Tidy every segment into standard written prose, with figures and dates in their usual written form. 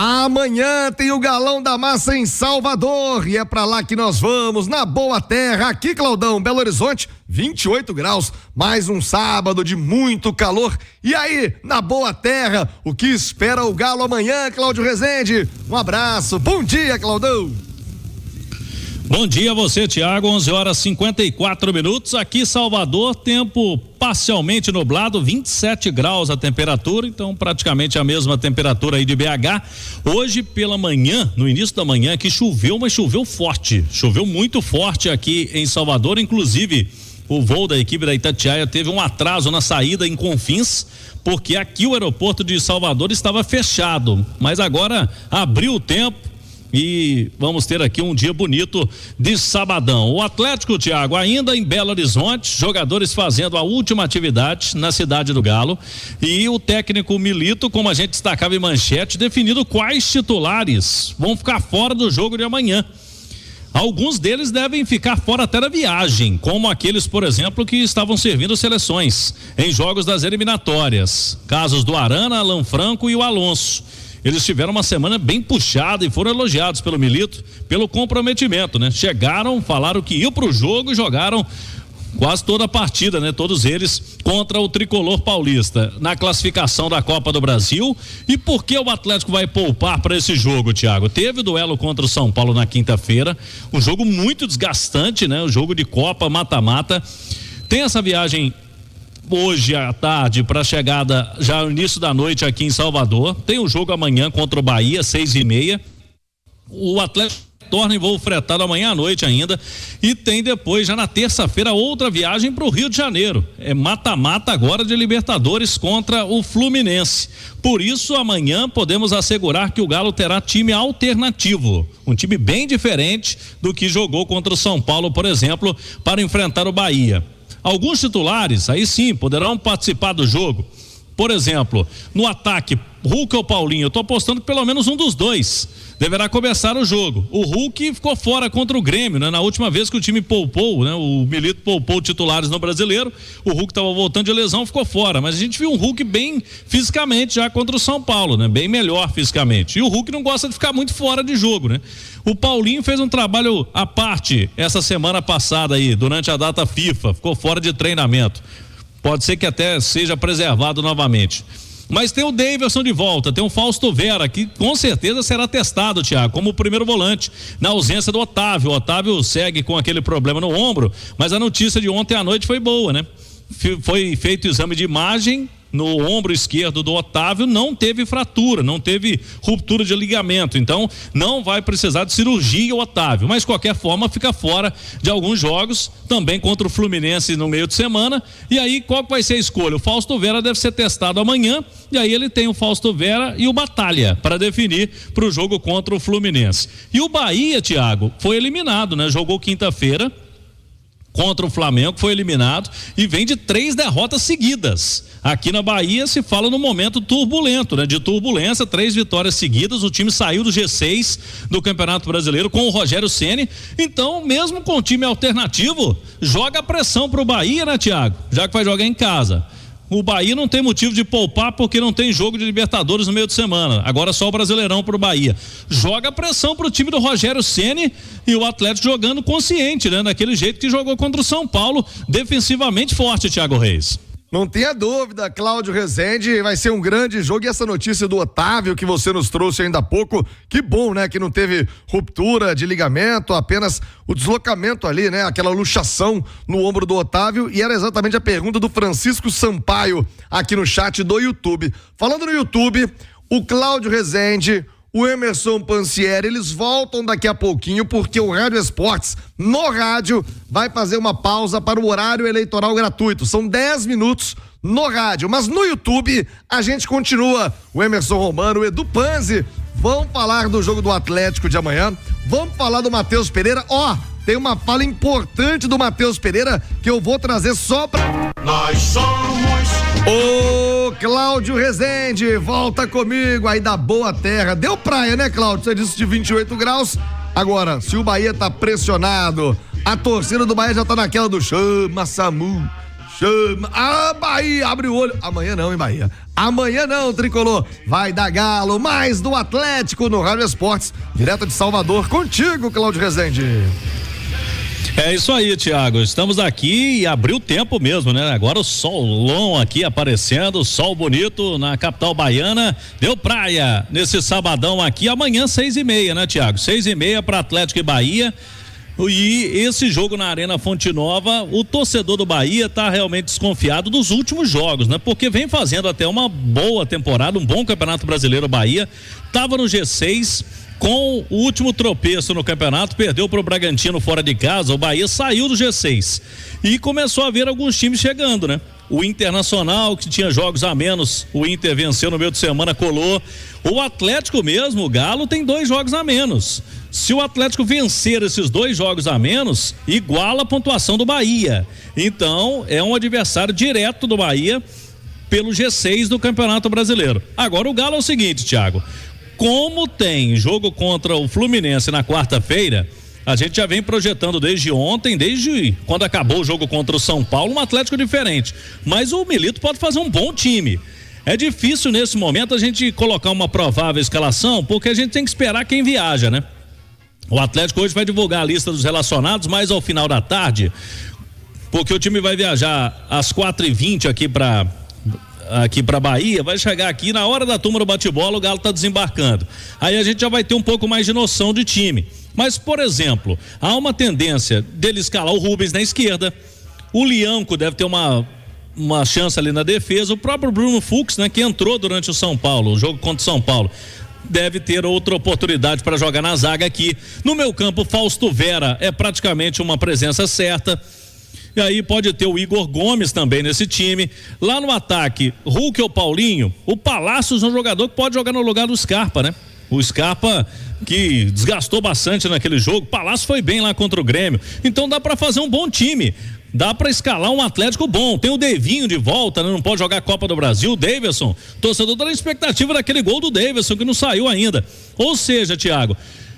Amanhã tem o Galão da Massa em Salvador e é pra lá que nós vamos, na boa terra, aqui Claudão, Belo Horizonte, 28 graus, mais um sábado de muito calor. E aí, na boa terra, o que espera o Galo amanhã, Cláudio Rezende? Um abraço, bom dia, Claudão. Bom dia a você, Thiago, 11h54, aqui Salvador, tempo parcialmente nublado, 27 graus a temperatura, então praticamente a mesma temperatura aí de BH. Hoje pela manhã, no início da manhã, que choveu, mas choveu forte, choveu muito forte aqui em Salvador, inclusive o voo da equipe da Itatiaia teve um atraso na saída em Confins, porque aqui o aeroporto de Salvador estava fechado, mas agora abriu o tempo e vamos ter aqui um dia bonito de sabadão. O Atlético, Thiago, ainda em Belo Horizonte, jogadores fazendo a última atividade na cidade do Galo, e o técnico Milito, como a gente destacava em manchete, definindo quais titulares vão ficar fora do jogo de amanhã. Alguns deles devem ficar fora até da viagem, como aqueles, por exemplo, que estavam servindo seleções em jogos das eliminatórias, casos do Arana, Alan Franco e o Alonso. Eles tiveram uma semana bem puxada e foram elogiados pelo Milito pelo comprometimento, né? Chegaram, falaram que iam pro jogo e jogaram quase toda a partida, né? Todos eles contra o tricolor paulista na classificação da Copa do Brasil. E por que o Atlético vai poupar para esse jogo, Thiago? Teve o duelo contra o São Paulo na quinta-feira, um jogo muito desgastante, né? O jogo de Copa, mata-mata. Tem essa viagem hoje à tarde para chegada já no início da noite aqui em Salvador. Tem um jogo amanhã contra o Bahia, 6h30. O Atlético torna em voo fretado amanhã à noite ainda, e tem depois já na terça-feira outra viagem para o Rio de Janeiro. É mata-mata agora de Libertadores contra o Fluminense. Por isso amanhã podemos assegurar que o Galo terá time alternativo, um time bem diferente do que jogou contra o São Paulo, por exemplo, para enfrentar o Bahia. Alguns titulares, aí sim, poderão participar do jogo. Por exemplo, no ataque, Hulk ou Paulinho, eu estou apostando que pelo menos um dos dois deverá começar o jogo. O Hulk ficou fora contra o Grêmio, né? Na última vez que o time poupou, né? O Milito poupou titulares no Brasileiro, o Hulk estava voltando de lesão, ficou fora, mas a gente viu um Hulk bem fisicamente já contra o São Paulo, né? Bem melhor fisicamente, e o Hulk não gosta de ficar muito fora de jogo, né? O Paulinho fez um trabalho à parte essa semana passada aí, durante a data FIFA, ficou fora de treinamento, pode ser que até seja preservado novamente. Mas tem o Daverson de volta, tem o Fausto Vera, que com certeza será testado, Thiago, como o primeiro volante, na ausência do Otávio. O Otávio segue com aquele problema no ombro, mas a notícia de ontem à noite foi boa, né? Foi feito o exame de imagem no ombro esquerdo do Otávio, não teve fratura, não teve ruptura de ligamento, então não vai precisar de cirurgia o Otávio, mas de qualquer forma fica fora de alguns jogos, também contra o Fluminense no meio de semana. E aí qual vai ser a escolha? O Fausto Vera deve ser testado amanhã, e aí ele tem o Fausto Vera e o Batalha para definir para o jogo contra o Fluminense. E o Bahia, Thiago, foi eliminado, né? Jogou quinta-feira contra o Flamengo, foi eliminado e vem de 3 derrotas seguidas. Aqui na Bahia se fala no momento turbulento, né? De turbulência, 3 vitórias seguidas, o time saiu do G6 do Campeonato Brasileiro com o Rogério Ceni. Então, mesmo com o time alternativo, joga a pressão pro Bahia, né, Thiago? Já que vai jogar em casa. O Bahia não tem motivo de poupar porque não tem jogo de Libertadores no meio de semana. Agora só o Brasileirão pro Bahia. Joga a pressão pro time do Rogério Ceni e o Atlético jogando consciente, né? Daquele jeito que jogou contra o São Paulo, defensivamente forte, Thiago Reis. Não tenha dúvida, Cláudio Rezende, vai ser um grande jogo. E essa notícia do Otávio que você nos trouxe ainda há pouco, que bom, né? Que não teve ruptura de ligamento, apenas o deslocamento ali, né? Aquela luxação no ombro do Otávio, e era exatamente a pergunta do Francisco Sampaio aqui no chat do YouTube. Falando no YouTube, o Cláudio Rezende, o Emerson Pansieri, eles voltam daqui a pouquinho, porque o Rádio Esportes, no rádio, vai fazer uma pausa para o horário eleitoral gratuito. São 10 minutos no rádio, mas no YouTube a gente continua. O Emerson Romano, o Edu Panzi vão falar do jogo do Atlético de amanhã, vamos falar do Matheus Pereira. Tem uma fala importante do Matheus Pereira que eu vou trazer só pra... Nós somos Ô, Cláudio Rezende, volta comigo aí da boa terra. Deu praia, né, Cláudio? Você disse de 28 graus. Agora, se o Bahia tá pressionado, a torcida do Bahia já tá naquela do chama, Samu, Chama. A Bahia, abre o olho. Amanhã não, hein, Bahia? Amanhã não, Tricolor. Vai dar Galo, mais do Atlético no Rádio Esportes, direto de Salvador. Contigo, Cláudio Rezende. É isso aí, Thiago. Estamos aqui e abriu o tempo mesmo, né? Agora o solão aqui aparecendo, sol bonito na capital baiana. Deu praia nesse sabadão aqui. Amanhã 6h30, né, Thiago? 6h30 para Atlético e Bahia. E esse jogo na Arena Fonte Nova, o torcedor do Bahia tá realmente desconfiado dos últimos jogos, né? Porque vem fazendo até uma boa temporada, um bom Campeonato Brasileiro. Bahia tava no G6. Com o último tropeço no campeonato, perdeu para o Bragantino fora de casa, o Bahia saiu do G6 e começou a ver alguns times chegando, né? O Internacional, que tinha jogos a menos, o Inter venceu no meio de semana, colou. O Atlético mesmo, o Galo, tem 2 jogos a menos. Se o Atlético vencer esses 2 jogos a menos, iguala a pontuação do Bahia. Então, é um adversário direto do Bahia pelo G6 do Campeonato Brasileiro. Agora, o Galo é o seguinte, Thiago. Como tem jogo contra o Fluminense na quarta-feira, a gente já vem projetando desde ontem, desde quando acabou o jogo contra o São Paulo, um Atlético diferente. Mas o Milito pode fazer um bom time. É difícil nesse momento a gente colocar uma provável escalação, porque a gente tem que esperar quem viaja, né? O Atlético hoje vai divulgar a lista dos relacionados, mas ao final da tarde, porque o time vai viajar às 4h20 aqui para Bahia, vai chegar aqui na hora da turma do bate-bola, o Galo tá desembarcando. Aí a gente já vai ter um pouco mais de noção de time. Mas, por exemplo, há uma tendência dele escalar o Rubens na esquerda, o Lianco deve ter uma chance ali na defesa, o próprio Bruno Fux, né, que entrou durante o São Paulo, o jogo contra o São Paulo, deve ter outra oportunidade para jogar na zaga aqui. No meu campo, Fausto Vera é praticamente uma presença certa. E aí pode ter o Igor Gomes também nesse time. Lá no ataque, Hulk ou Paulinho, o Palácios é um jogador que pode jogar no lugar do Scarpa, né? O Scarpa que desgastou bastante naquele jogo. Palácio foi bem lá contra o Grêmio. Então dá para fazer um bom time. Dá para escalar um Atlético bom. Tem o Devinho de volta, né? Não pode jogar a Copa do Brasil. O Davidson, torcedor tá na expectativa daquele gol do Davidson que não saiu ainda. Ou seja, Thiago,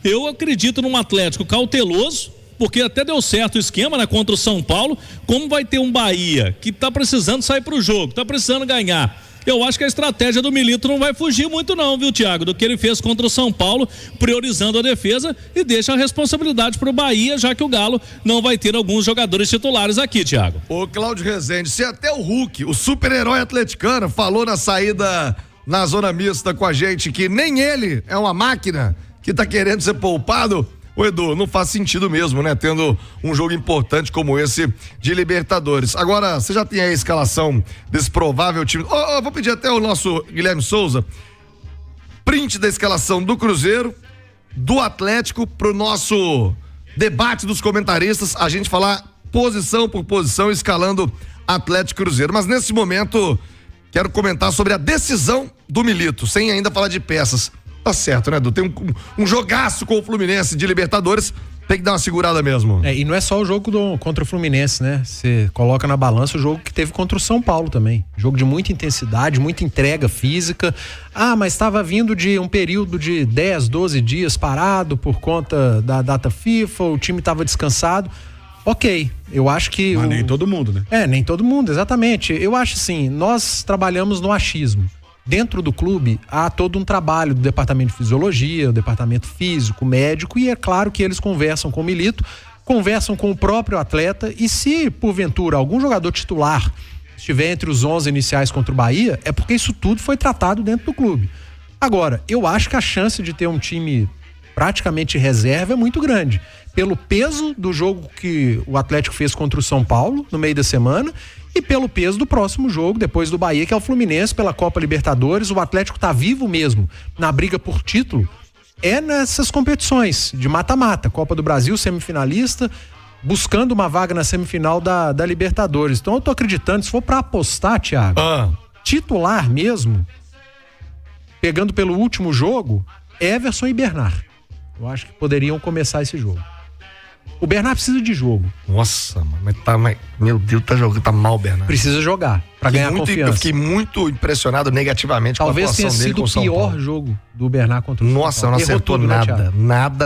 eu acredito num Atlético cauteloso, porque até deu certo o esquema, né, contra o São Paulo. Como vai ter um Bahia que tá precisando sair pro jogo, tá precisando ganhar, eu acho que a estratégia do Milito não vai fugir muito não, viu, Thiago, do que ele fez contra o São Paulo, priorizando a defesa e deixa a responsabilidade pro Bahia, já que o Galo não vai ter alguns jogadores titulares aqui, Thiago. Ô, Cláudio Rezende, se até o Hulk, o super-herói atleticano, falou na saída na zona mista com a gente que nem ele é uma máquina que tá querendo ser poupado, ô Edu, não faz sentido mesmo, né? Tendo um jogo importante como esse de Libertadores. Agora, você já tem a escalação desse provável time? Vou pedir até o nosso Guilherme Souza, print da escalação do Cruzeiro, do Atlético, pro nosso debate dos comentaristas, a gente falar posição por posição, escalando Atlético e Cruzeiro. Mas nesse momento, quero comentar sobre a decisão do Milito, sem ainda falar de peças. Tá certo, né, Edu? Tem um jogaço com o Fluminense de Libertadores, tem que dar uma segurada mesmo. E não é só o jogo contra o Fluminense, né? Você coloca na balança o jogo que teve contra o São Paulo também. Jogo de muita intensidade, muita entrega física. Mas estava vindo de um período de 10, 12 dias parado por conta da data FIFA, o time estava descansado. Ok, eu acho que... Mas nem todo mundo, né? Nem todo mundo, exatamente. Eu acho assim, nós trabalhamos no achismo. Dentro do clube há todo um trabalho do departamento de fisiologia, o departamento físico, médico, e é claro que eles conversam com o Milito, conversam com o próprio atleta, e se porventura algum jogador titular estiver entre os 11 iniciais contra o Bahia, é porque isso tudo foi tratado dentro do clube. Agora, eu acho que a chance de ter um time praticamente reserva é muito grande, pelo peso do jogo que o Atlético fez contra o São Paulo no meio da semana e pelo peso do próximo jogo, depois do Bahia, que é o Fluminense pela Copa Libertadores. O Atlético tá vivo mesmo na briga por título, nessas competições de mata-mata, Copa do Brasil, semifinalista, buscando uma vaga na semifinal da Libertadores. Então eu tô acreditando, se for pra apostar, Thiago, titular mesmo, pegando pelo último jogo, Everson e Bernard. Eu acho que poderiam começar esse jogo. O Bernard precisa de jogo. Nossa, mas meu Deus, tá jogando, tá mal o Bernard. Precisa jogar pra ganhar confiança. Eu fiquei muito impressionado negativamente Talvez com a atuação dele com o São Paulo. Talvez tenha sido o pior jogo do Bernard contra o São Paulo. Nossa, não acertou nada. Nada.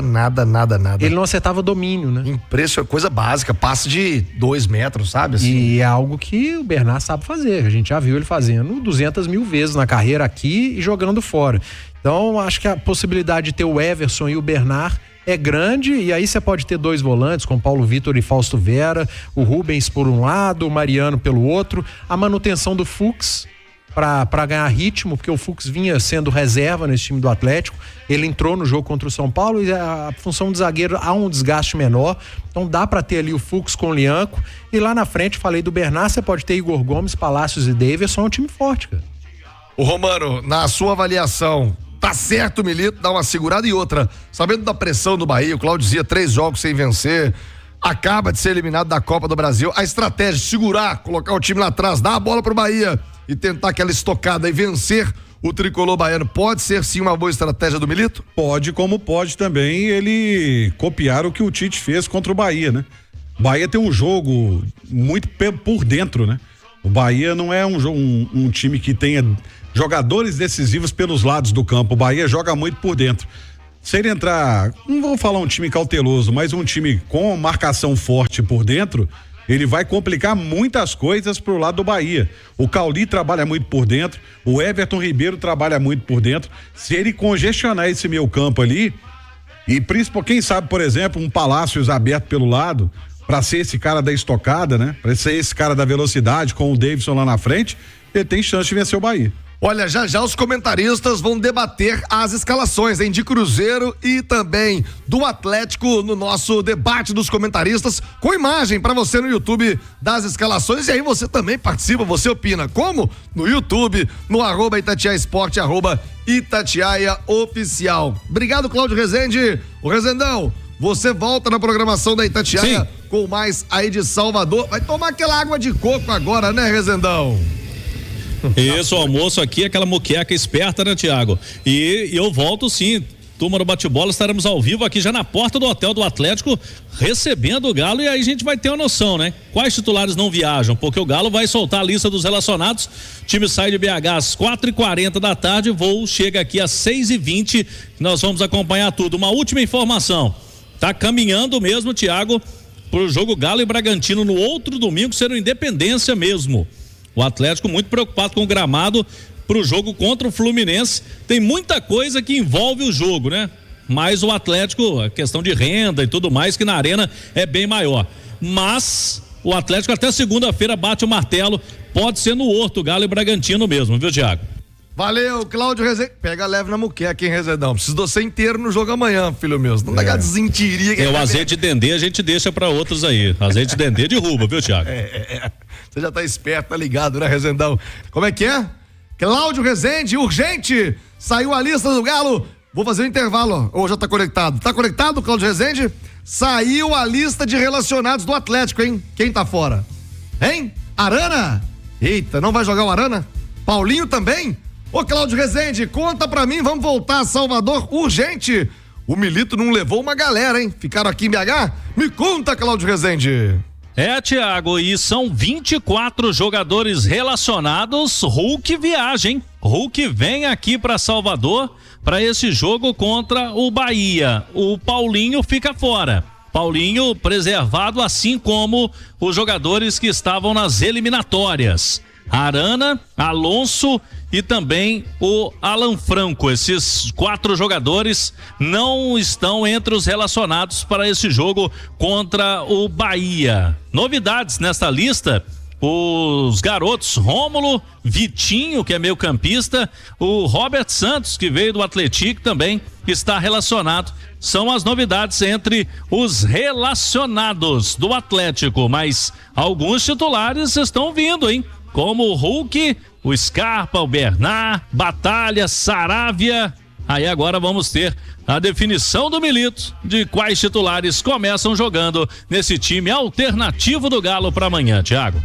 Ele não acertava domínio, né? Impressionante, coisa básica, passe de 2 metros, sabe? Assim. E é algo que o Bernard sabe fazer. A gente já viu ele fazendo 200 mil vezes na carreira aqui e jogando fora. Então, acho que a possibilidade de ter o Everson e o Bernard é grande, e aí você pode ter 2 volantes, com Paulo Vitor e Fausto Vera, o Rubens por um lado, o Mariano pelo outro, a manutenção do Fux para ganhar ritmo, porque o Fux vinha sendo reserva nesse time do Atlético, ele entrou no jogo contra o São Paulo e a função de zagueiro há um desgaste menor, então dá para ter ali o Fux com o Lianco, e lá na frente, falei do Bernard, você pode ter Igor Gomes, Palácios e Davidson, é um time forte, cara. O Romano, na sua avaliação, tá certo o Milito, dá uma segurada, e outra, sabendo da pressão do Bahia, o Cláudio dizia 3 jogos sem vencer, acaba de ser eliminado da Copa do Brasil, a estratégia de segurar, colocar o time lá atrás, dar a bola pro Bahia e tentar aquela estocada e vencer o tricolor baiano, pode ser sim uma boa estratégia do Milito? Pode, como pode também ele copiar o que o Tite fez contra o Bahia, né? O Bahia tem um jogo muito por dentro, né? O Bahia não é um time que tenha jogadores decisivos pelos lados do campo. O Bahia joga muito por dentro. Se ele entrar, não vou falar um time cauteloso, mas um time com marcação forte por dentro, ele vai complicar muitas coisas pro lado do Bahia. O Cauli trabalha muito por dentro, o Everton Ribeiro trabalha muito por dentro. Se ele congestionar esse meio campo ali, e principalmente, quem sabe, por exemplo, um Palácios aberto pelo lado, para ser esse cara da estocada, né? Para ser esse cara da velocidade, com o Davidson lá na frente, ele tem chance de vencer o Bahia. Olha, já os comentaristas vão debater as escalações, hein, de Cruzeiro e também do Atlético no nosso debate dos comentaristas, com imagem para você no YouTube das escalações, e aí você também participa, você opina. Como? No YouTube, no @Itatiaia Esporte, @Itatiaia Oficial. Obrigado, Cláudio Rezende. O Rezendão, você volta na programação da Itatiaia. Sim. Com mais aí de Salvador. Vai tomar aquela água de coco agora, né, Rezendão? Isso, o almoço aqui, aquela moqueca esperta, né, Tiago? E eu volto sim, turma do bate-bola, estaremos ao vivo aqui já na porta do hotel do Atlético, recebendo o Galo, e aí a gente vai ter uma noção, né? Quais titulares não viajam, porque o Galo vai soltar a lista dos relacionados, o time sai de BH às 4h40 da tarde, o voo chega aqui às 6h20, nós vamos acompanhar tudo. Uma última informação, tá caminhando mesmo, Tiago, pro jogo Galo e Bragantino no outro domingo, ser uma Independência mesmo. O Atlético muito preocupado com o gramado pro jogo contra o Fluminense. Tem muita coisa que envolve o jogo, né? Mas o Atlético, a questão de renda e tudo mais, que na arena é bem maior. Mas o Atlético até segunda-feira bate o martelo. Pode ser no Horto, Galo e Bragantino mesmo, viu, Thiago? Valeu, Cláudio Rezende. Pega leve na muqueca, hein, Rezendão? Preciso de você inteiro no jogo amanhã, filho meu. Não dá aquela desentiria. O azeite de dendê a gente deixa pra outros aí. Azeite de dendê derruba, viu, Thiago? Você já tá esperto, tá ligado, né, Rezendão? Como é que é? Cláudio Rezende, urgente! Saiu a lista do Galo. Vou fazer um intervalo, ó. Ou já tá conectado? Tá conectado, Cláudio Rezende? Saiu a lista de relacionados do Atlético, hein? Quem tá fora? Hein? Arana? Eita, não vai jogar o Arana? Paulinho também? Ô, Cláudio Rezende, conta pra mim, vamos voltar a Salvador urgente. O Milito não levou uma galera, hein? Ficaram aqui em BH? Me conta, Cláudio Rezende. Tiago, e são 24 jogadores relacionados. Hulk viaja, hein? Hulk vem aqui para Salvador para esse jogo contra o Bahia. O Paulinho fica fora. Paulinho preservado, assim como os jogadores que estavam nas eliminatórias. Arana, Alonso e também o Alan Franco. Esses 4 jogadores não estão entre os relacionados para esse jogo contra o Bahia. Novidades nesta lista: os garotos Rômulo, Vitinho, que é meio campista, o Robert Santos, que veio do Atlético, também está relacionado. São as novidades entre os relacionados do Atlético, mas alguns titulares estão vindo, hein? Como o Hulk, o Scarpa, o Bernard, Batalha, Saravia. Aí agora vamos ter a definição do Milito de quais titulares começam jogando nesse time alternativo do Galo para amanhã, Thiago.